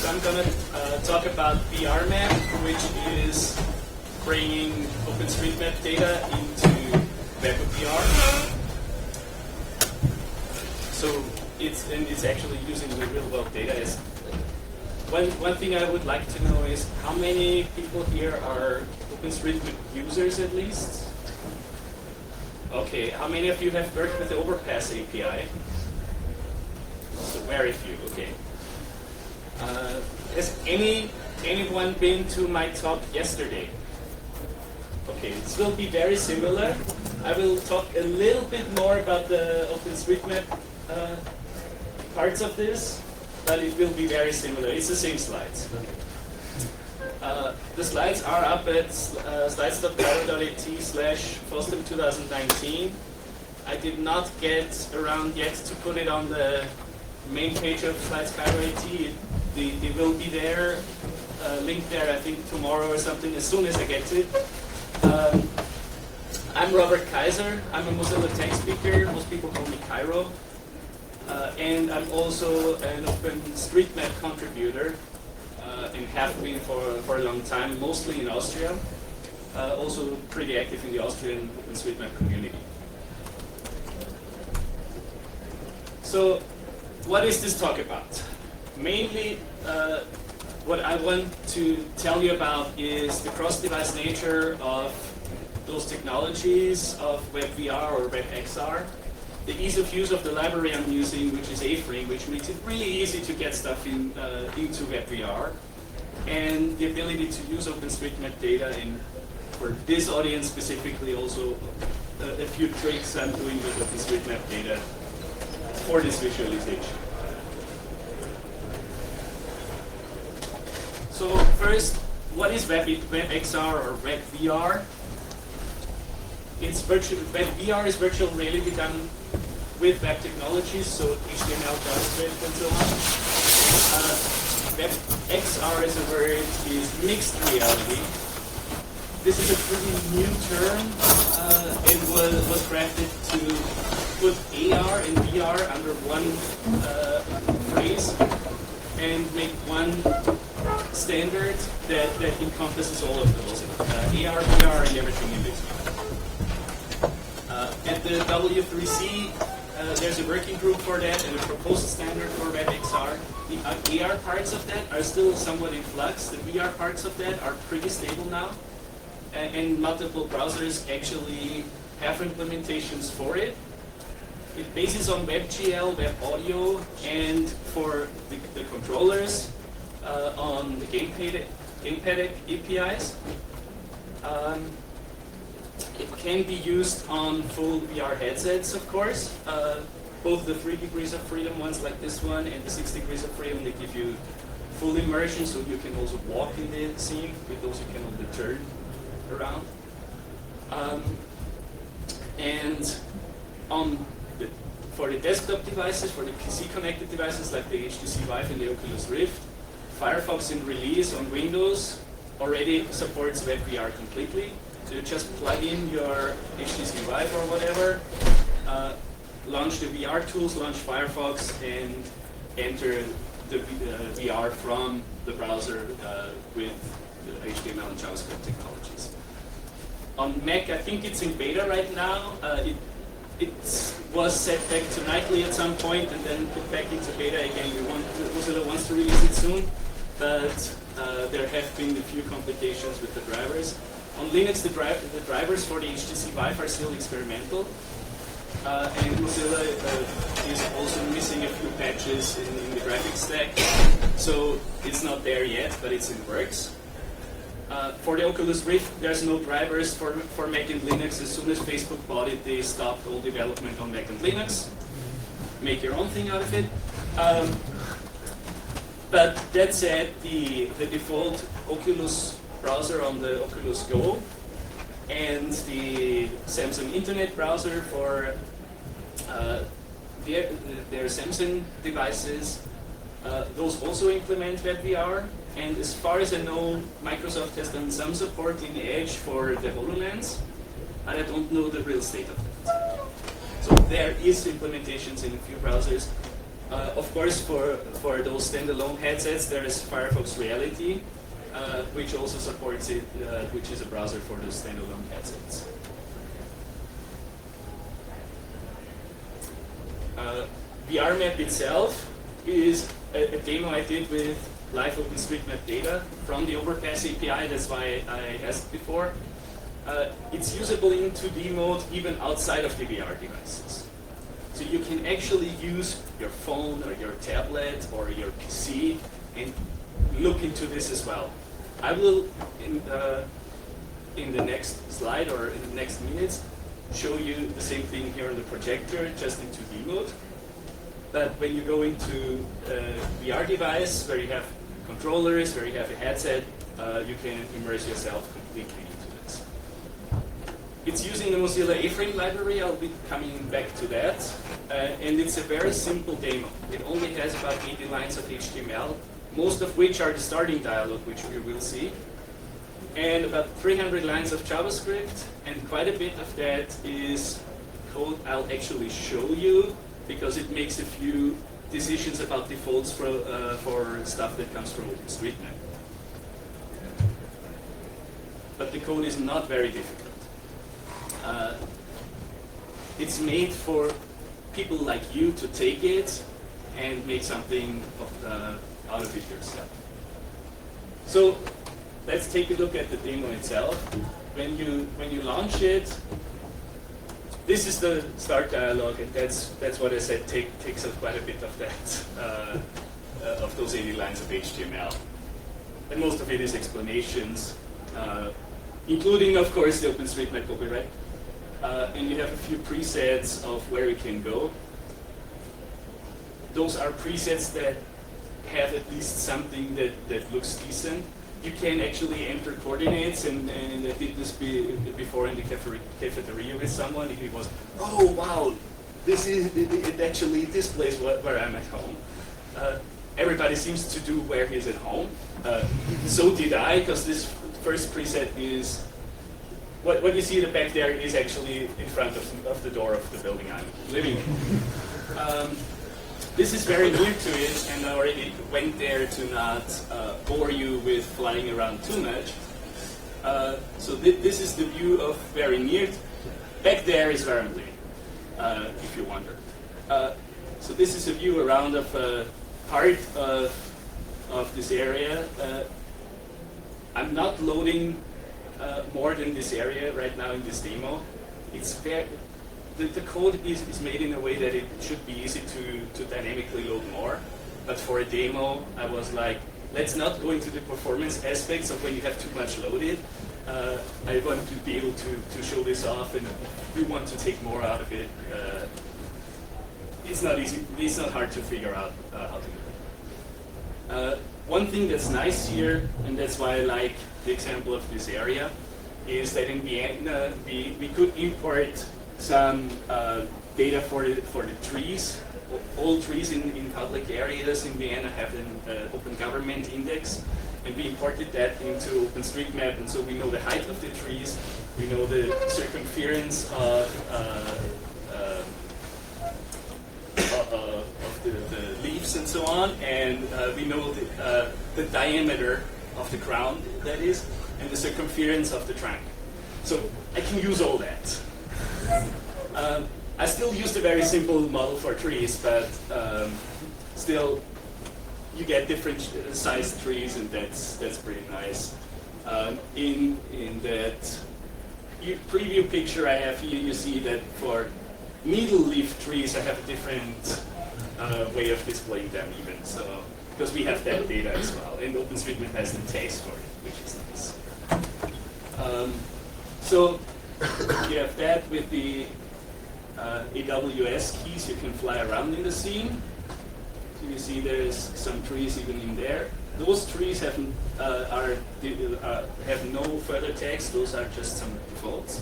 I'm going to talk about VRMap, which is bringing OpenStreetMap data into WebVR. So it's actually using the real-world data. One thing I would like to know is how many people here are OpenStreetMap users at least? Okay, how many of you have worked with the Overpass API? So very few, okay. Has anyone been to my talk yesterday? Okay, this will be very similar. I will talk a little bit more about the OpenStreetMap parts of this, but it will be very similar. It's the same slides. The slides are up at slides.pyro.at/FOSDEM 2019. I did not get around yet to put it on the main page of Slides Pyro.at. They will be there, linked there, I think tomorrow or something, as soon as I get to it. I'm Robert Kaiser. I'm a Mozilla Tech speaker. Most people call me Cairo. And I'm also an OpenStreetMap contributor, and have been for a long time, mostly in Austria. Also pretty active in the Austrian OpenStreetMap community. So, what is this talk about? Mainly, what I want to tell you about is the cross-device nature of those technologies of WebVR or WebXR, the ease of use of the library I'm using, which is A-Frame, which makes it really easy to get stuff into WebVR, and the ability to use OpenStreetMap data, and for this audience specifically also a few tricks I'm doing with OpenStreetMap data for this visualization. So first, what is WebXR or WebVR? WebVR is virtual reality done with web technologies, so HTML, JavaScript, and so on. WebXR as a word is mixed reality. This is a pretty new term. It was crafted to put AR and VR under one phrase and make one standard that encompasses all of those, AR, VR, and everything in between. At the W3C, there's a working group for that and a proposed standard for WebXR. The AR parts of that are still somewhat in flux. The VR parts of that are pretty stable now, and multiple browsers actually have implementations for it. It bases on WebGL, Web Audio, and for the controllers on the gamepad APIs. It can be used on full VR headsets, of course. Both the 3 degrees of freedom ones like this one and the 6 degrees of freedom, they give you full immersion, so you can also walk in the scene. With those, you can only turn around. And for the desktop devices, for the PC-connected devices like the HTC Vive and the Oculus Rift, Firefox in release on Windows already supports WebVR completely. So you just plug in your HTC Vive or whatever, launch the VR tools, launch Firefox, and enter the VR from the browser with the HTML and JavaScript technologies. On Mac, I think it's in beta right now. It was set back to nightly at some point and then put back into beta again. Mozilla wants to release it soon, but there have been a few complications with the drivers. On Linux, the drivers for the HTC Vive are still experimental, and Mozilla is also missing a few patches in the graphics stack, so it's not there yet, but it's in works. For the Oculus Rift, there's no drivers for Mac and Linux. As soon as Facebook bought it, they stopped all development on Mac and Linux. Make your own thing out of it. But that said, the default Oculus browser on the Oculus Go and the Samsung Internet browser for their Samsung devices, those also implement WebVR. And as far as I know, Microsoft has done some support in Edge for the HoloLens, and I don't know the real state of that. So there is implementations in a few browsers. Of course, for those standalone headsets, there is Firefox Reality, which also supports it, which is a browser for those standalone headsets. VRMap itself is a demo I did with live OpenStreetMap data from the Overpass API. That's why I asked before. It's usable in 2D mode even outside of the VR devices. So you can actually use your phone or your tablet or your PC and look into this as well. I will, in the next slide or in the next minutes, show you the same thing here on the projector, just in 2D mode. But when you go into a VR device where you have controllers, where you have a headset, you can immerse yourself completely into this. It's using the Mozilla A-Frame library. I'll be coming back to that. And it's a very simple demo. It only has about 80 lines of HTML, most of which are the starting dialog, which we will see, and about 300 lines of JavaScript, and quite a bit of that is code I'll actually show you, because it makes a few decisions about defaults for stuff that comes from OpenStreetMap. But the code is not very difficult. It's made for people like you to take it and make something out of it yourself. So let's take a look at the demo itself. When you launch it, this is the start dialog, and that's what I said takes up quite a bit of that of those 80 lines of HTML, and most of it is explanations, including of course the OpenStreetMap copyright, and you have a few presets of where you can go. Those are presets that have at least something that looks decent. You can actually enter coordinates, and I did this before in the cafeteria with someone. He was, oh wow, it actually displays where I'm at home. Everybody seems to do where he's at home. So did I, because this first preset is, what you see in the back there is actually in front of the door of the building I'm living in. This is very new to it, and I already went there to not bore you with flying around too much. So this is the view of very near. Back there is where I'm living, if you wonder. So this is a view around of part of this area. I'm not loading more than this area right now in this demo. It's very, the code is made in a way that it should be easy to dynamically load more. But for a demo, I was like, let's not go into the performance aspects of when you have too much loaded. I want to be able to show this off, and if we want to take more out of it, it's not easy. It's not hard to figure out how to do it. One thing that's nice here, and that's why I like the example of this area, is that in Vienna we could import some data for the trees. All trees in public areas in Vienna have an open government index, and we imported that into OpenStreetMap, and so we know the height of the trees, we know the circumference of the leaves and so on, and we know the diameter of the crown, that is, and the circumference of the trunk. So I can use all that. I still used a very simple model for trees, but still you get different sized trees, and that's pretty nice. In that preview picture I have here, you see that for needle leaf trees I have a different way of displaying them even, so because we have that data as well, and OpenStreetMap has the tags for it, which is nice. So you have that with the AWS keys, you can fly around in the scene. So you see there's some trees even in there. Those trees have no further text, those are just some defaults.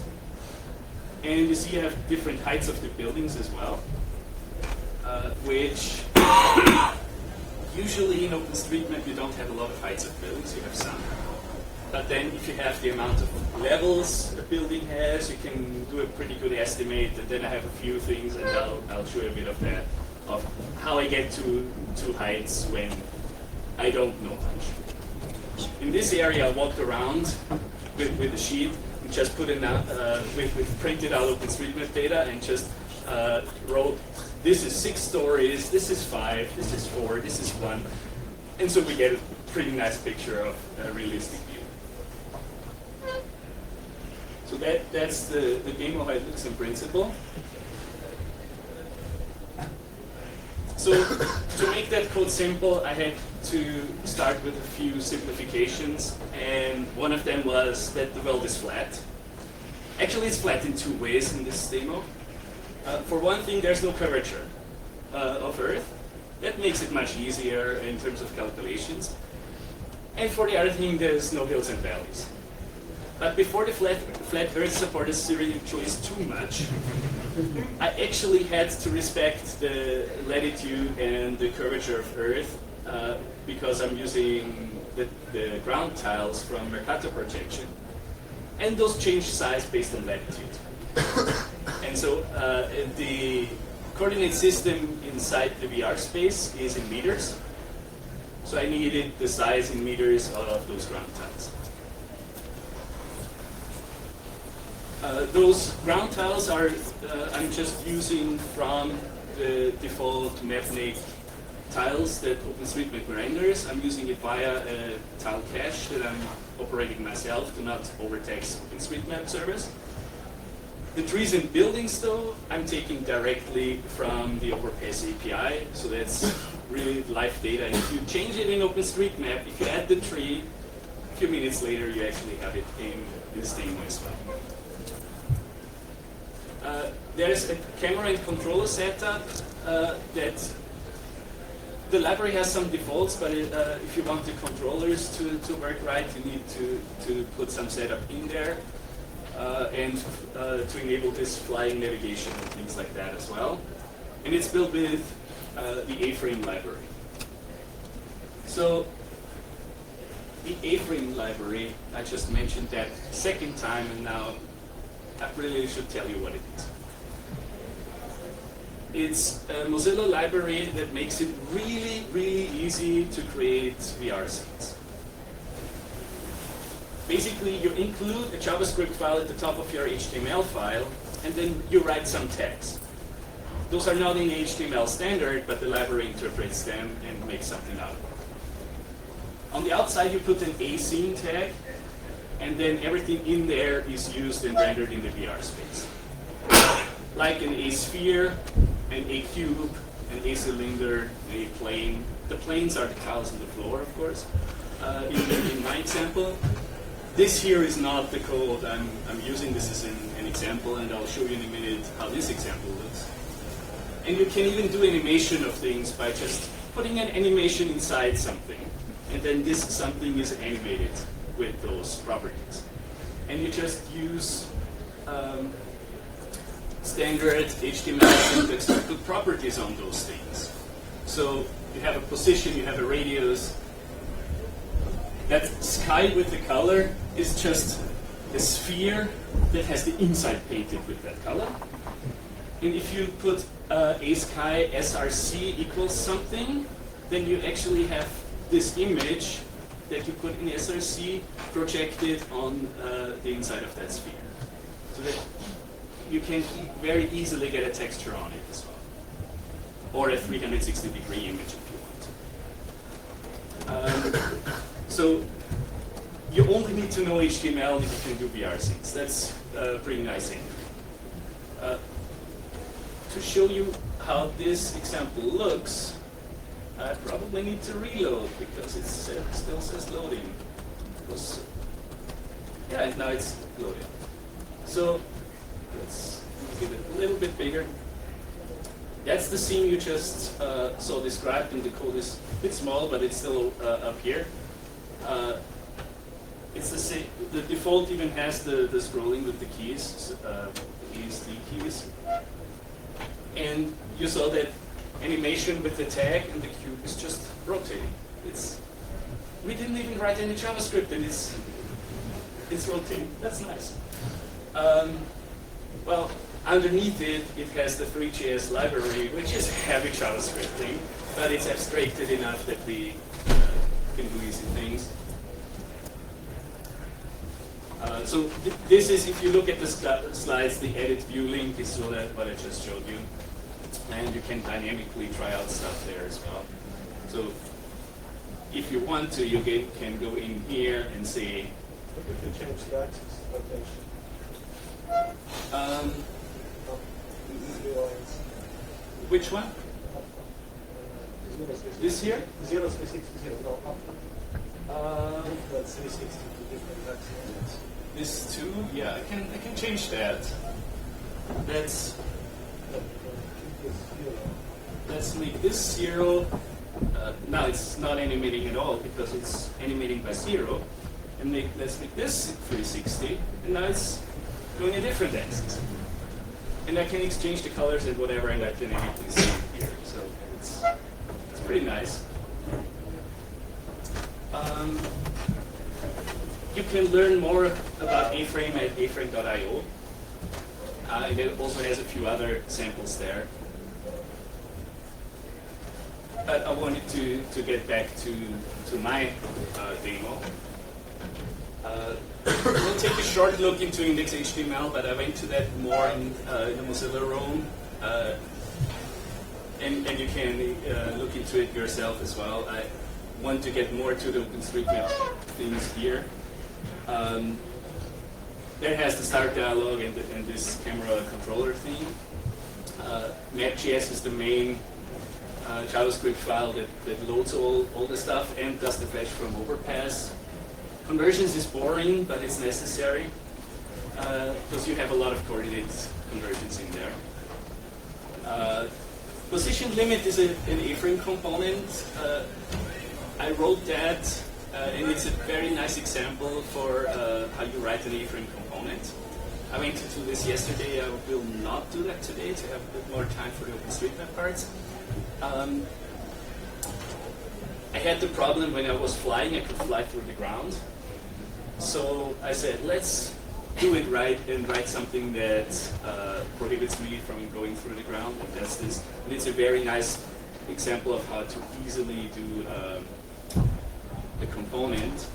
And you see you have different heights of the buildings as well, which usually in OpenStreetMap you don't have a lot of heights of buildings, you have some. But then if you have the amount of levels a building has, you can do a pretty good estimate, and then I have a few things, and I'll show you a bit of that of how I get to heights when I don't know much. In this area, I walked around with the sheet and just put in with printed out OpenStreetMap data and just wrote, this is 6 stories, this is 5, this is 4, this is 1. And so we get a pretty nice picture of a realistic view. So that's the demo how it looks in principle. So to make that code simple, I had to start with a few simplifications, and one of them was that the world is flat. Actually, it's flat in 2 ways in this demo. For one thing, there's no curvature of Earth. That makes it much easier in terms of calculations. And for the other thing, there's no hills and valleys. But before the flat Earth supporters really chose too much, I actually had to respect the latitude and the curvature of Earth because I'm using the ground tiles from Mercator projection. And those change size based on latitude. And so the coordinate system inside the VR space is in meters. So I needed the size in meters of those ground tiles. Those ground tiles are, I'm just using from the default MapNik tiles that OpenStreetMap renders. I'm using it via a tile cache that I'm operating myself to not overtax OpenStreetMap service. The trees and buildings, though, I'm taking directly from the Overpass API, so that's really live data. If you change it in OpenStreetMap, if you add the tree, a few minutes later you actually have it in this demo as well. There's a camera and controller setup that the library has some defaults, but if you want the controllers to work right, you need to put some setup in there. And to enable this flying navigation and things like that as well. And it's built with the A-frame library. So the A-frame library, I just mentioned that second time, and now I really should tell you what it is. It's a Mozilla library that makes it really, really easy to create VR scenes. Basically, you include a JavaScript file at the top of your HTML file, and then you write some text. Those are not in HTML standard, but the library interprets them and makes something out of it. On the outside, you put an A scene tag, and then everything in there is used and rendered in the VR space. Like an A sphere, an A cube, an A cylinder, an A plane. The planes are the tiles on the floor, of course, in my example. This here is not the code I'm using. This is an example, and I'll show you in a minute how this example looks. And you can even do animation of things by just putting an animation inside something, and then this something is animated with those properties. And you just use standard HTML syntax to put properties on those things. So you have a position, you have a radius. That sky with the color is just a sphere that has the inside painted with that color. And if you put a sky src equals something, then you actually have this image that you put in src projected on the inside of that sphere. So that you can very easily get a texture on it as well. Or a 360-degree image if you want. So you only need to know HTML if you can do VR scenes. That's a pretty nice thing. To show you how this example looks, I probably need to reload because it still says loading. Yeah, and now it's loading. So let's get it a little bit bigger. That's the scene you just saw described, and the code is a bit small, but it's still up here. It's the same. The default even has the scrolling with the keys, the ESD keys. And you saw that animation with the tag and the cube is just rotating. We didn't even write any JavaScript, and it's rotating. That's nice. Well, Underneath it, it has the 3JS library, which is heavy JavaScript thing, but it's abstracted enough that we can do easy things. So this is, if you look at the slides, the edit view link is so that what I just showed you. And you can dynamically try out stuff there as well. So if you want to, you can go in here and say, you can change the axis rotation. Which one? This here? 0, 360, 0, no, up. That's 360 to different axes. This too? Yeah, I can change that. Let's make this 0. Now it's not animating at all because it's animating by 0. And let's make this 360. And now it's going a different axis. And I can exchange the colors and whatever, and I can immediately see it here. So it's pretty nice. You can learn more about A-Frame at aframe.io. It also has a few other samples there. But I wanted to get back to my demo. We'll take a short look into index.html, but I went to that more in the Mozilla Roam. And you can look into it yourself as well. I want to get more to the OpenStreetMap things here. That has the start dialog and this camera controller thing. Map.js is the main JavaScript file that loads all the stuff and does the fetch from overpass. Conversions is boring, but it's necessary because you have a lot of coordinate conversions in there. Position limit is an A-frame component. I wrote that, and it's a very nice example for how you write an A-frame component. I went to do this yesterday. I will not do that today to have a bit more time for the OpenStreetMap parts. I had the problem when I was flying, I could fly through the ground. So I said, let's do it right and write something that prohibits me from going through the ground. And that's this. And it's a very nice example of how to easily do the component.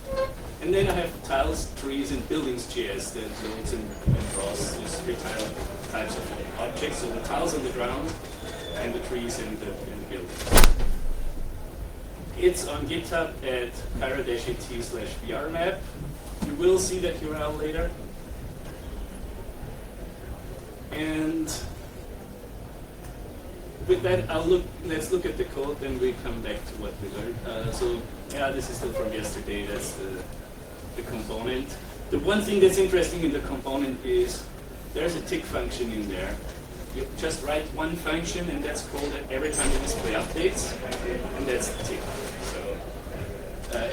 And then I have tiles, trees, and buildings.js that loads and draws these 3 types of objects. So the tiles on the ground, and the trees and the buildings. It's on GitHub at pyro-at/vrmap. You will see that URL later. And with that, let's look at the code, then we come back to what we learned. So yeah, this is still from yesterday. That's the component. The one thing that's interesting in the component is there's a tick function in there. You just write one function, and that's called every time the display updates, and that's the tick. So,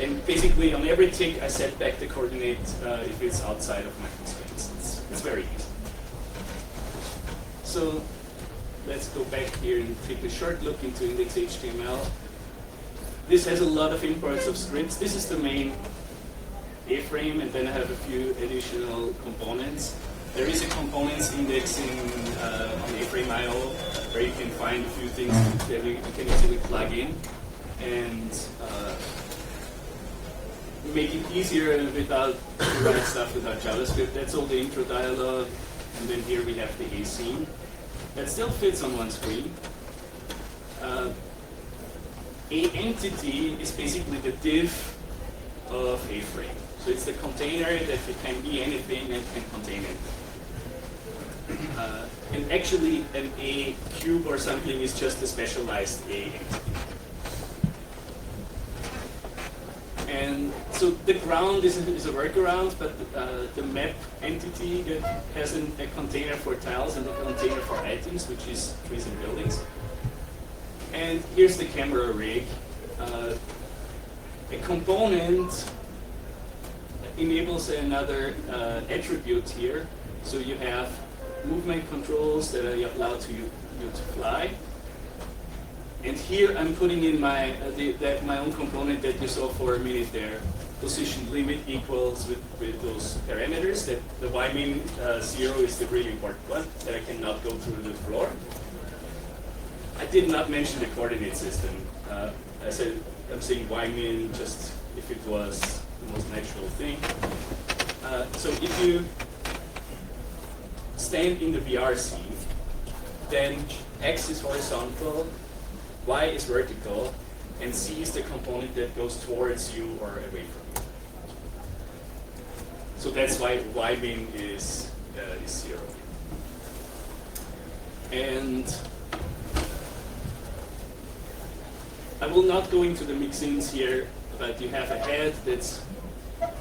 and basically on every tick, I set back the coordinate if it's outside of my constraints. It's very easy. So let's go back here and take a short look into index.html. This has a lot of imports of scripts. This is the main A-frame, and then I have a few additional components. There is a components indexing on A-frame.io where you can find a few things that you can easily plug in and make it easier without writing stuff without JavaScript. That's all the intro dialog, and then here we have the A scene. That still fits on one screen. A entity is basically the div of A-frame. So it's the container that it can be anything and can contain it. And actually, an A cube or something is just a specialized A entity. And so the ground is a workaround, but the map entity that has a container for tiles and a container for items, which is trees and buildings. And here's the camera rig. A component enables another attribute here. So you have movement controls that allow you to fly. And here I'm putting in my own component that you saw for a minute there. position limit equals with those parameters, that the ymin 0 is the really important one, that I cannot go through the floor. I did not mention the coordinate system. I said, I'm saying ymin just if it was the most natural thing. So if you stand in the VR scene, then x is horizontal, y is vertical, and c is the component that goes towards you or away from you. So that's why ymin is 0. And I will not go into the mixins here, but you have a head that's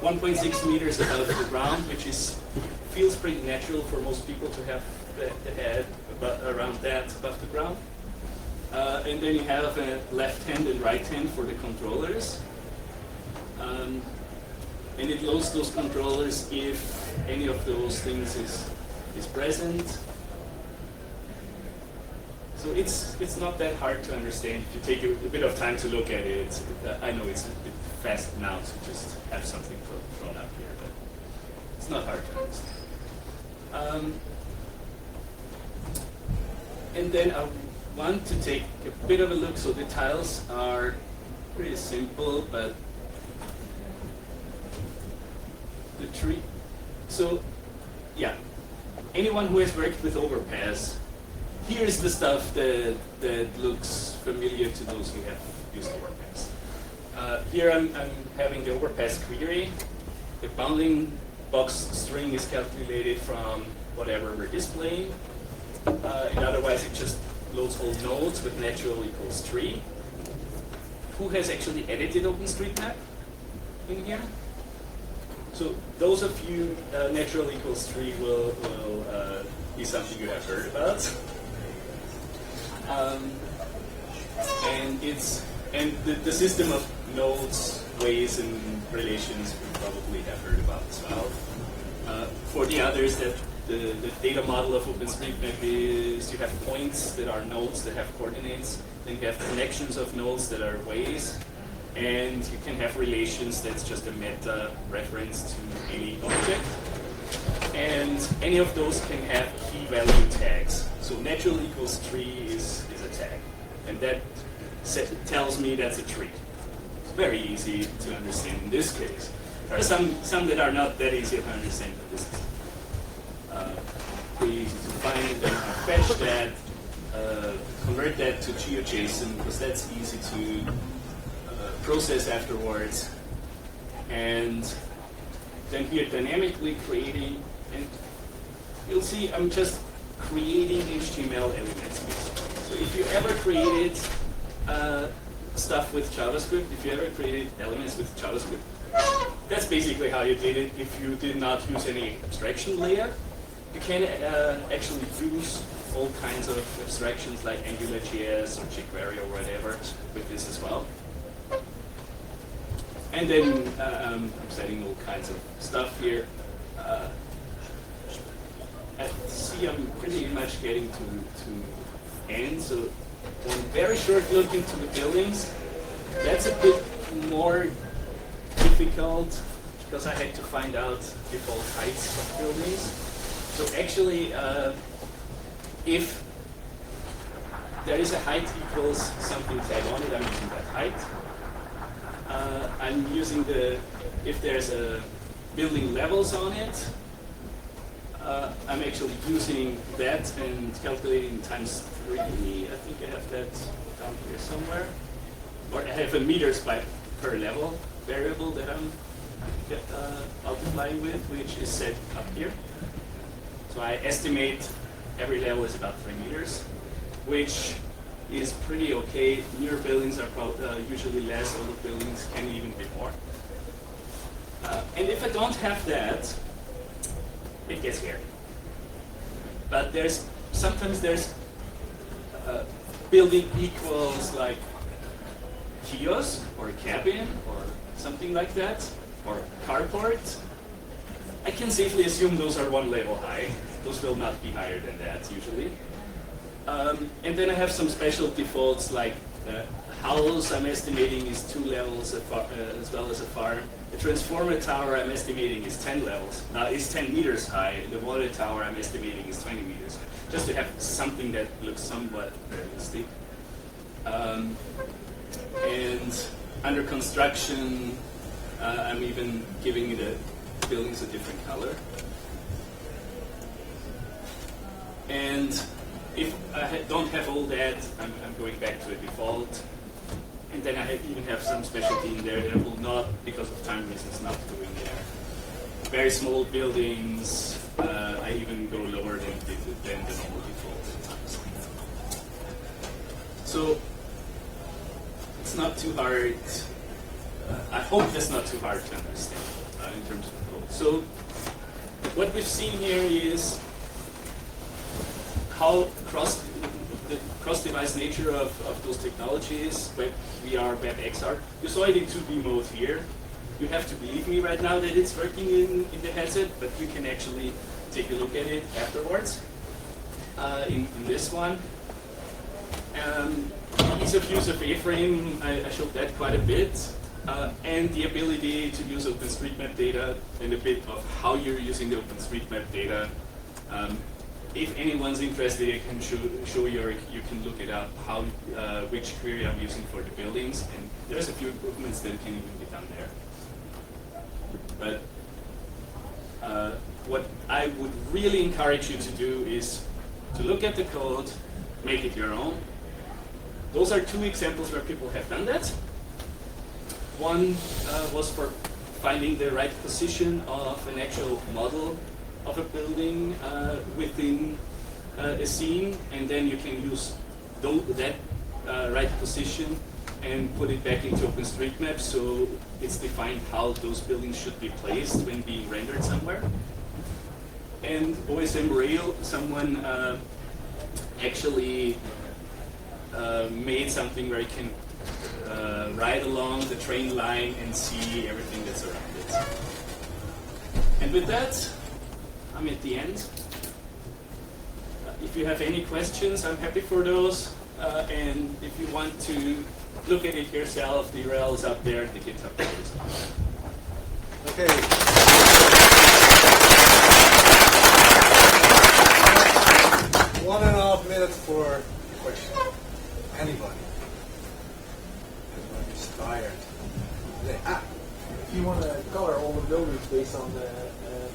1.6 meters above the ground, which feels pretty natural for most people to have the head around that above the ground. And then you have a left hand and right hand for the controllers. And it loads those controllers if any of those things is present. So it's not that hard to understand if you take a bit of time to look at it. I know it's a bit fast now to just have something thrown up here, but it's not hard to understand. And then I want to take a bit of a look. So the tiles are pretty simple, but the tree. So yeah, anyone who has worked with Overpass, here's the stuff that looks familiar to those who have used Overpass. Here I'm having the Overpass query. The bounding box string is calculated from whatever we're displaying. And otherwise it just loads all nodes with natural equals tree. Who has actually edited OpenStreetMap in here? So those of you, natural equals tree will be something you have heard about. And the system of nodes, ways, and relations we probably have heard about as well. For the others, the data model of OpenStreetMap is you have points that are nodes that have coordinates, then you have connections of nodes that are ways, and you can have relations that's just a meta reference to any object. And any of those can have key value tags. So natural equals tree is a tag. And that tells me that's a tree. It's very easy to understand in this case. There are some that are not that easy to understand, but this is pretty easy to find. Then fetch that, convert that to GeoJSON, because that's easy to process afterwards. And then here dynamically creating, and you'll see I'm just creating HTML elements. So if you ever created stuff with JavaScript, if you ever created elements with JavaScript, that's basically how you did it if you did not use any abstraction layer. You can actually use all kinds of abstractions like AngularJS or jQuery or whatever with this as well. And then I'm setting all kinds of stuff here. See, I'm pretty much getting to end. So one very short look into the buildings. That's a bit more difficult because I had to find out default heights of buildings. So actually, if there is a height equals something tag on it, I'm using that height. I'm using if there's a building levels on it, I'm actually using that and calculating times 3. I think I have that down here somewhere. Or I have a meters per level variable that I'm multiplying with, which is set up here. So I estimate every level is about 3 meters, which is pretty okay. Newer buildings are usually less, older buildings can even be more. And if I don't have that, it gets scary. But sometimes there's building equals like kiosk or cabin or something like that, or carport. I can safely assume those are 1 level high. Those will not be higher than that usually. And then I have some special defaults like house I'm estimating is 2 levels as well as a farm. The transformer tower I'm estimating is 10 levels, is 10 meters high. The water tower I'm estimating is 20 meters high. Just to have something that looks somewhat realistic. And under construction, I'm even giving the buildings a different color. And if I don't have all that, I'm going back to a default. And then I even have some specialty in there that I will not, because of time reasons, not go in there. Very small buildings, I even go lower than the normal default at times. So it's not too hard. I hope that's not too hard to understand in terms of code. So what we've seen here is how the cross-device nature of those technologies, WebVR, WebXR. You saw it in 2D mode here. You have to believe me right now that it's working in the headset, but you can actually take a look at it afterwards in this one. Ease of use of A-frame, I showed that quite a bit. And the ability to use OpenStreetMap data and a bit of how you're using the OpenStreetMap data. If anyone's interested, I can show you, you can look it up, how which query I'm using for the buildings, and there's a few improvements that can even be done there. But what I would really encourage you to do is to look at the code, make it your own. Those are 2 examples where people have done that. One was for finding the right position of an actual model of a building within a scene, and then you can use that right position and put it back into OpenStreetMap, so it's defined how those buildings should be placed when being rendered somewhere. And OSM Rail, someone actually made something where you can ride along the train line and see everything that's around it. And with that, I'm at the end. If you have any questions, I'm happy for those. And if you want to look at it yourself, the URL is up there, the GitHub page. Okay. 1.5 minutes for question. Anybody? Everybody's tired. If you want to color all the buildings based on the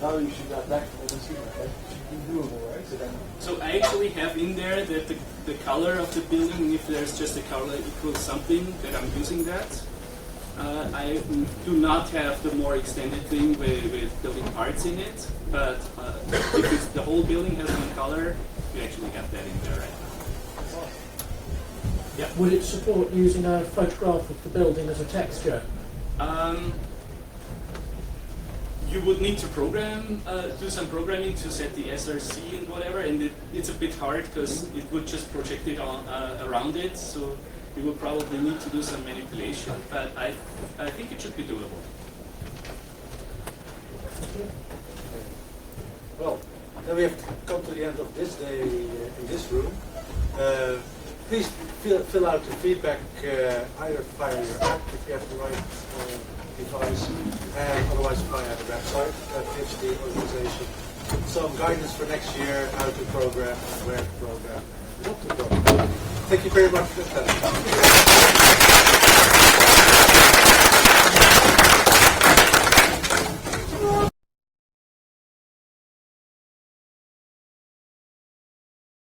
values you got back from OpenStreetMap, that should be doable, right? So I actually have in there that the color of the building, if there's just a color equals something, that I'm using that. I do not have the more extended thing with building parts in it, but if it's the whole building has one color, you actually have that in there right now. Yeah. Would it support using a photograph of the building as a texture? You would need to program, do some programming to set the SRC and whatever, and it's a bit hard because it would just project it on, around it, so you would probably need to do some manipulation, but I think it should be doable. Well, then we have come to the end of this day in this room. Please fill out the feedback either via your app if you have the right device, and otherwise via the website that gives the organization some guidance for next year, how to program, where to program, what to program. Thank you very much for attending.